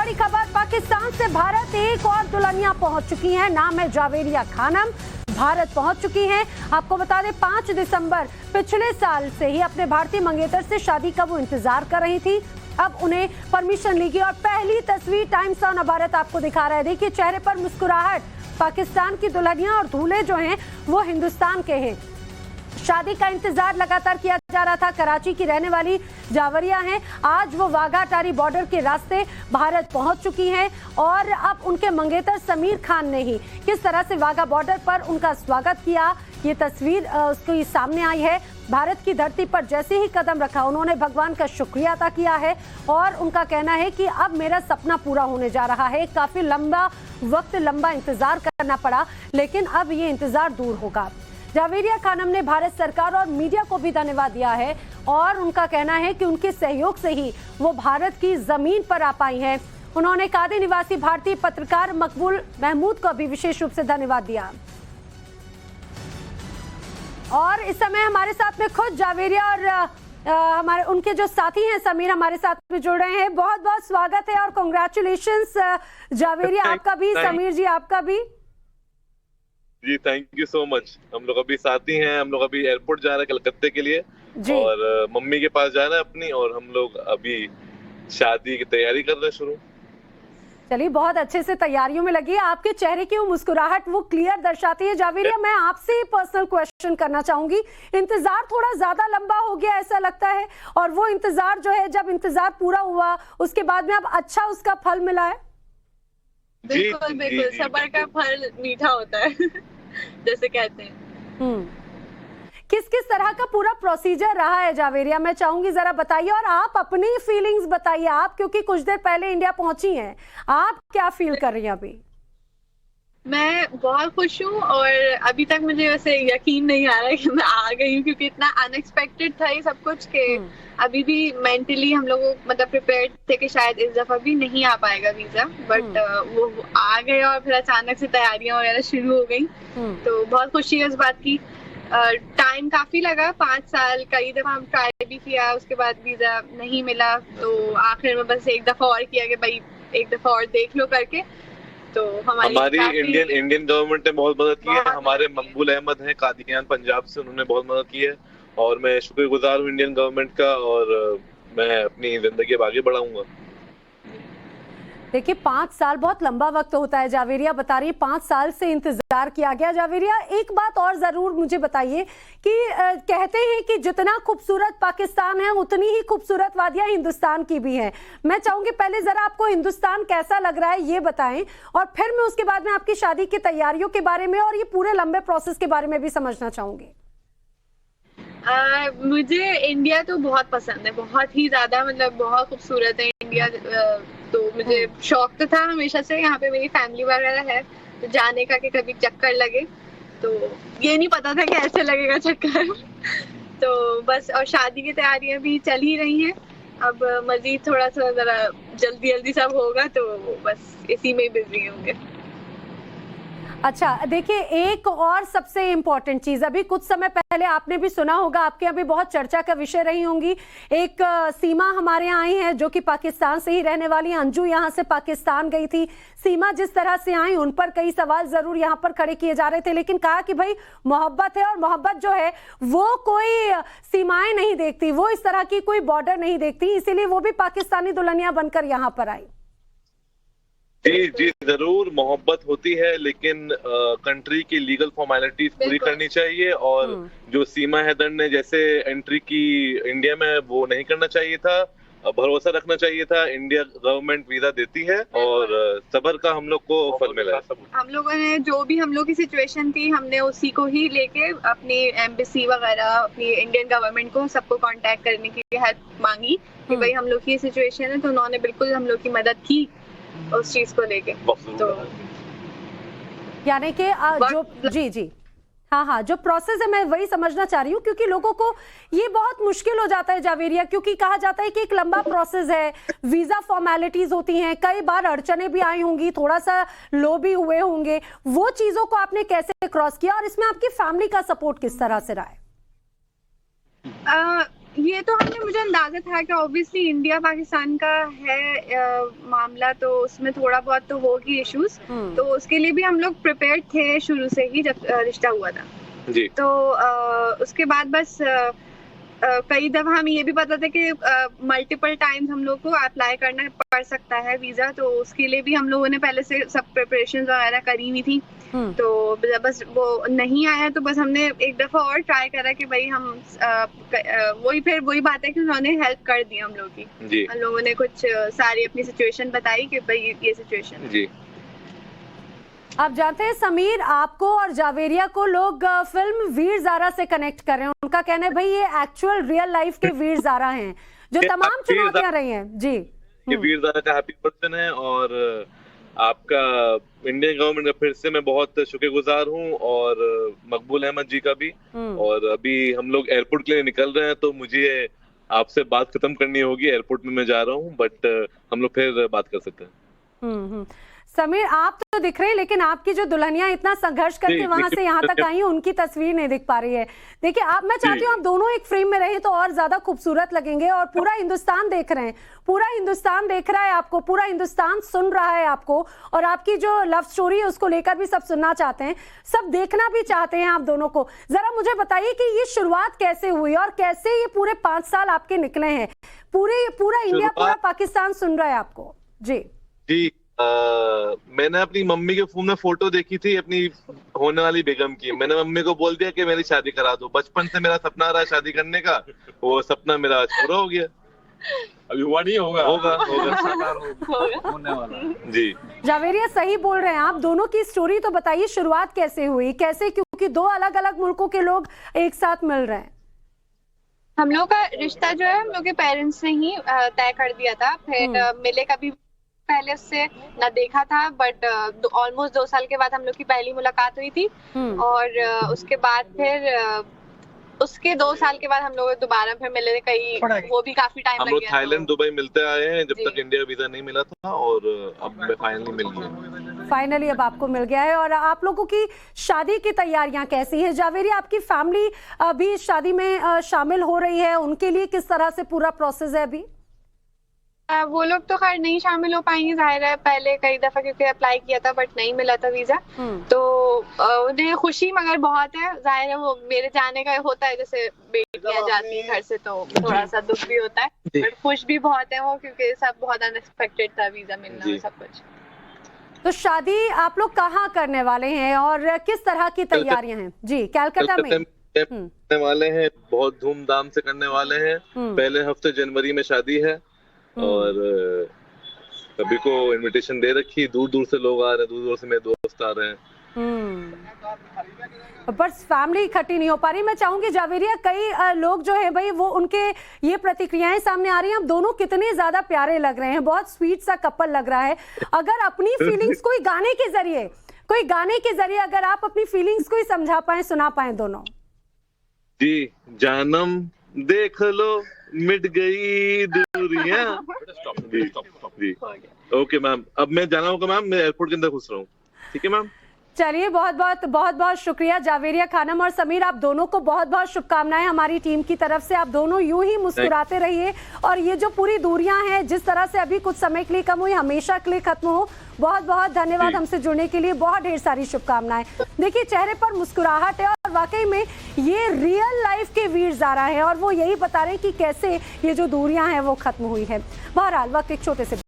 बड़ी खबर, पाकिस्तान से भारत एक और दुल्हनिया पहुंच चुकी हैं। नाम है जावेरिया खानम। भारत पहुंच चुकी हैं। आपको बता दें 5 दिसंबर पिछले साल से ही अपने भारतीय मंगेतर से शादी का वो इंतजार कर रही थी। अब उन्हें परमिशन ली गई और पहली तस्वीर टाइम्स ऑन भारत आपको दिखा रहा है। देखिए चेहरे पर मुस्कुराहट। पाकिस्तान की दुल्हनिया और दूल्हे जो हैं वो हिंदुस्तान के हैं। शादी का इंतजार लगातार किया जा रहा था। कराची की रहने वाली जावेरिया हैं। आज वो वाघा अटारी बॉर्डर के रास्ते भारत पहुंच चुकी हैं और अब उनके मंगेतर समीर खान ने ही किस तरह से वाघा बॉर्डर पर उनका स्वागत किया, ये तस्वीर उसको सामने आई है। भारत की धरती पर जैसे ही कदम रखा उन्होंने भगवान का शुक्रिया अदा किया है और उनका कहना है कि अब मेरा सपना पूरा होने जा रहा है। काफी लंबा इंतजार करना पड़ा, लेकिन अब ये इंतजार दूर होगा। जावेरिया खानम ने भारत सरकार और मीडिया को भी धन्यवाद दिया है और उनका कहना है कि उनके सहयोग से ही वो भारत की जमीन पर आ पाई हैं। उन्होंने कादी निवासी भारतीय पत्रकार मकबूल महमूद को भी विशेष रूप से धन्यवाद दिया। और इस समय हमारे साथ में खुद जावेरिया और हमारे उनके जो साथी हैं समीर हमारे साथ में जुड़ रहे हैं। बहुत बहुत स्वागत है और कांग्रेचुलेशंस जावेरिया आपका भी, समीर जी आपका भी। जी थैंक यू सो मच। हम लोग अभी साथी हैं, हम लोग अभी एयरपोर्ट जा रहे हैं कलकत्ते के लिए और मम्मी के पास जा रहे हैं अपनी, और हम लोग अभी शादी की तैयारी कर रहे हैं शुरू। चलिए बहुत अच्छे से तैयारियों में लगी। आपके चेहरे की वो मुस्कुराहट वो क्लियर दर्शाती है। जावेरिया मैं आपसे पर्सनल क्वेश्चन करना चाहूंगी। इंतजार थोड़ा ज्यादा लंबा हो गया ऐसा लगता है, और वो इंतजार जो है जब इंतजार पूरा हुआ उसके बाद में अब अच्छा उसका फल मिला है। बिल्कुल बिल्कुल, सब्र का फल मीठा होता है जैसे कहते हैं। किस किस तरह का पूरा प्रोसीजर रहा है जावेरिया, मैं चाहूंगी जरा बताइए और आप अपनी फीलिंग्स बताइए। आप क्योंकि कुछ देर पहले इंडिया पहुंची हैं, आप क्या फील कर रही हैं अभी? मैं बहुत खुश हूँ और अभी तक मुझे वैसे यकीन नहीं आ रहा है कि मैं आ गई हूँ, क्योंकि इतना अनएक्सपेक्टेड था ये सब कुछ कि अभी भी मेंटली हम लोग मतलब प्रिपेयर्ड थे कि शायद इस दफा भी नहीं आ पाएगा वीजा, बट वो आ गए और फिर अचानक से तैयारियां वगैरह शुरू हो गई। तो बहुत खुशी है इस बात की। टाइम काफी लगा, 5 साल, कई दफा हम ट्राई भी किया, उसके बाद वीजा नहीं मिला, तो आखिर में बस एक दफा और किया कि भाई एक दफा और देख लो करके। तो हमारी इंडियन गवर्नमेंट ने बहुत मदद की है। हमारे मकबूल अहमद हैं कादियान पंजाब से, उन्होंने बहुत मदद की है और मैं शुक्रगुजार हूँ इंडियन गवर्नमेंट का, और मैं अपनी जिंदगी अब आगे बढ़ाऊंगा। देखिए 5 साल बहुत लंबा वक्त होता है। जावेरिया बता रही है 5 साल से इंतजार किया गया। जावेरिया एक बात और जरूर मुझे बताइए कि कहते हैं कि जितना खूबसूरत पाकिस्तान है उतनी ही खूबसूरत वादियां हिंदुस्तान की भी हैं। मैं चाहूंगी पहले जरा आपको हिंदुस्तान कैसा लग रहा है ये बताएं, और फिर मैं उसके बाद में आपकी शादी की तैयारियों के बारे में और ये पूरे लंबे प्रोसेस के बारे में भी समझना चाहूंगी। मुझे इंडिया तो बहुत पसंद है, बहुत ही ज्यादा, मतलब बहुत खूबसूरत है इंडिया। तो मुझे शौक तो था हमेशा से, यहाँ पे मेरी फैमिली वगैरह है, तो जाने का कि कभी चक्कर लगे, तो ये नहीं पता था कि ऐसे लगेगा चक्कर तो बस, और शादी की तैयारियां भी चल ही रही हैं। अब मजीद थोड़ा सा जरा जल्दी सब होगा, तो बस इसी में ही बिजी होंगे। अच्छा देखिए एक और सबसे इम्पोर्टेंट चीज, अभी कुछ समय पहले आपने भी सुना होगा, आपके यहाँ भी बहुत चर्चा का विषय रही होंगी। एक सीमा हमारे यहाँ आई है जो कि पाकिस्तान से ही रहने वाली, अंजू यहाँ से पाकिस्तान गई थी। सीमा जिस तरह से आई उन पर कई सवाल जरूर यहाँ पर खड़े किए जा रहे थे, लेकिन कहा कि भाई मोहब्बत है और मोहब्बत जो है वो कोई सीमाएं नहीं देखती, वो इस तरह की कोई बॉर्डर नहीं देखती, इसीलिए वो भी पाकिस्तानी दुल्हनिया बनकर यहाँ पर आई। जी जरूर मोहब्बत होती है, लेकिन कंट्री की लीगल फॉर्मेलिटीज पूरी करनी चाहिए, और जो सीमा हैदर ने जैसे एंट्री की इंडिया में वो नहीं करना चाहिए था, भरोसा रखना चाहिए था। इंडिया गवर्नमेंट वीजा देती है और सब्र का हम लोग को फल मिला है। हम लोगों ने जो भी हम लोग की सिचुएशन थी, हमने उसी को ही लेके अपनी एम्बेसी वगैरह, अपनी इंडियन गवर्नमेंट को सबको कांटेक्ट करने की हेल्प मांगी कि भाई हम लोग की सिचुएशन है, तो उन्होंने बिल्कुल हम लोग की मदद की उस चीज को लेके। तो यानी कि जो जी हाँ जो प्रोसेस है मैं वही समझना चाह रही हूँ, क्योंकि लोगों को ये बहुत मुश्किल हो जाता है जावेरिया, क्योंकि कहा जाता है कि एक लंबा प्रोसेस है, वीजा फॉर्मेलिटीज होती हैं, कई बार अड़चने भी आई होंगी, थोड़ा सा लो भी हुए होंगे, वो चीजों को आपने कैसे क्रॉस किया और इसमें आपकी फैमिली का सपोर्ट किस तरह से रहा है? ये तो मुझे अंदाजा था कि ऑब्वियसली इंडिया पाकिस्तान का है मामला, तो उसमें थोड़ा बहुत तो होगी इश्यूज, तो उसके लिए भी हम लोग प्रिपेयर्ड थे शुरू से ही जब रिश्ता हुआ था जी। तो उसके बाद बस कई दफा हमें ये भी पता था कि मल्टीपल टाइम्स हम लोग को अप्लाई करना पड़ सकता है वीजा, तो उसके लिए भी हम लोगों ने पहले से सब प्रिपरेशन वगैरह करी हुई थी। तो बस वो नहीं आया तो बस हमने एक दफा और ट्राई करा कि भाई हम वही बात है कि उन्होंने हेल्प कर दी हम लोग की। हम लोगों ने कुछ सारी अपनी सिचुएशन बताई कि भाई ये सिचुएशन जी। आप जानते हैं समीर, आपको और जावेरिया को लोग फिल्म वीर ज़ारा से कनेक्ट कर रहे हैं। उनका कहना है भाई ये एक्चुअल रियल लाइफ के वीर ज़ारा हैं जो तमाम चुनौतियां रही हैं जी। ये वीर ज़ारा का हैप्पी बर्थडे है और आपका इंडियन गवर्नमेंट का फिर से मैं बहुत शुक्रगुजार हूँ और मकबूल अहमद जी का भी। और अभी हम लोग एयरपोर्ट के लिए निकल रहे हैं तो मुझे आपसे बात खत्म करनी होगी, एयरपोर्ट में मैं जा रहा हूँ, बट हम लोग फिर बात कर सकते हैं। समीर, आप तो दिख रहे हैं लेकिन आपकी जो दुल्हनिया इतना संघर्ष करके वहां से यहाँ तक आई, उनकी तस्वीर नहीं दिख पा रही है। देखिए मैं चाहती हूँ आप दोनों एक फ्रेम में रहे तो और ज्यादा खूबसूरत लगेंगे। और पूरा हिंदुस्तान देख रहे हैं, पूरा हिंदुस्तान देख रहा है आपको, पूरा हिंदुस्तान सुन रहा है आपको, और आपकी जो लव स्टोरी है उसको लेकर भी सब सुनना चाहते हैं, सब देखना भी चाहते हैं आप दोनों को। जरा मुझे बताइए कि ये शुरुआत कैसे हुई और कैसे ये पूरे 5 साल आपके निकले हैं। पूरा इंडिया, पूरा पाकिस्तान सुन रहा है आपको जी। जी मैंने अपनी मम्मी के फोन में फोटो देखी थी अपनी होने वाली बेगम की। मैंने मम्मी को बोल दिया कि मेरी शादी करा दो। बचपन से मेरा सपना रहा शादी करने का, वो सपना मेरा आज पूरा हो गया। अभी हुआ नहीं, होगा होने वाला जी। जावेरिया सही बोल रहे हैं आप, दोनों की स्टोरी तो बताइए, शुरुआत कैसे हुई, कैसे, क्योंकि 2 अलग अलग मुल्कों के लोग एक साथ मिल रहे हैं। हम लोग का रिश्ता जो है हम लोग के पेरेंट्स ने ही तय कर दिया था। फिर मिले कभी पहले उससे ना देखा था, बट ऑलमोस्ट 2 साल के बाद हम लोग की पहली मुलाकात हुई थी। और उसके बाद फिर उसके 2 साल के बाद हम लोग दोबारा फिर मिले कई, वो भी काफी टाइम लग गया। हम लोग थाईलैंड दुबई मिलते आए हैं जब तक इंडिया वीजा नहीं मिला था, और अब मैं फाइनली मिल गया। फाइनली अब आपको मिल गया है। और आप लोगों की शादी की तैयारियां कैसी है जावेरिया? आपकी फैमिली अभी इस शादी में शामिल हो रही है, उनके लिए किस तरह से पूरा प्रोसेस है अभी? वो लोग तो खैर नहीं शामिल हो पाएंगे, जाहिर है, पहले कई दफा क्योंकि अप्लाई किया था बट नहीं मिला था वीजा। तो उन्हें खुशी मगर बहुत है, जाहिर है, वो मेरे जाने का होता है, जैसे बेटियां जाती हैं घर से तो थोड़ा सा दुख भी होता है, बट खुश भी बहुत है वो, क्योंकि सब बहुत अनएक्सपेक्टेड था वीजा मिलना सब कुछ। तो शादी आप लोग कहाँ करने वाले हैं और किस तरह की तैयारियां हैं? जी, कलकत्ता में करने वाले हैं, बहुत धूमधाम से करने वाले हैं। पहले हफ्ते जनवरी में शादी है और सभी को इनविटेशन दे रखी, दूर दूर से लोग आ रहे हैं, दूर दूर से मेरे दोस्त आ रहे हैं। पर फैमिली इकट्ठी नहीं हो पा रही। मैं चाहूंगी जावेरिया, कई लोग जो है भाई वो उनके ये प्रतिक्रियाएं सामने आ रही हैं, अब दोनों कितने ज्यादा प्यारे लग रहे हैं, बहुत स्वीट सा कपल लग रहा है। अगर अपनी फीलिंग्स कोई गाने के जरिए अगर आप अपनी फीलिंग्स को ही समझा पाए, सुना पाए दोनों। जी, जानम देख लो मिट गई दूरियां। जी ओके मैम, अब मैं जाना होगा मैम, मैं एयरपोर्ट के अंदर घुस रहा हूँ। ठीक है मैम, चलिए बहुत बहुत शुक्रिया जावेरिया खानम और समीर, आप दोनों को बहुत बहुत शुभकामनाएं हमारी टीम की तरफ से। आप दोनों यूं ही मुस्कुराते रहिए और ये जो पूरी दूरियां हैं जिस तरह से अभी कुछ समय के लिए कम हुई, हमेशा के लिए खत्म हो। बहुत बहुत धन्यवाद हमसे जुड़ने के लिए, बहुत ढेर सारी शुभकामनाएं। देखिए चेहरे पर मुस्कुराहट है और वाकई में ये रियल लाइफ के वीर ज़ारा है और वो यही बता रहे हैं कि कैसे ये जो दूरियां हैं वो खत्म हुई है। बहरहाल वक्त एक छोटे से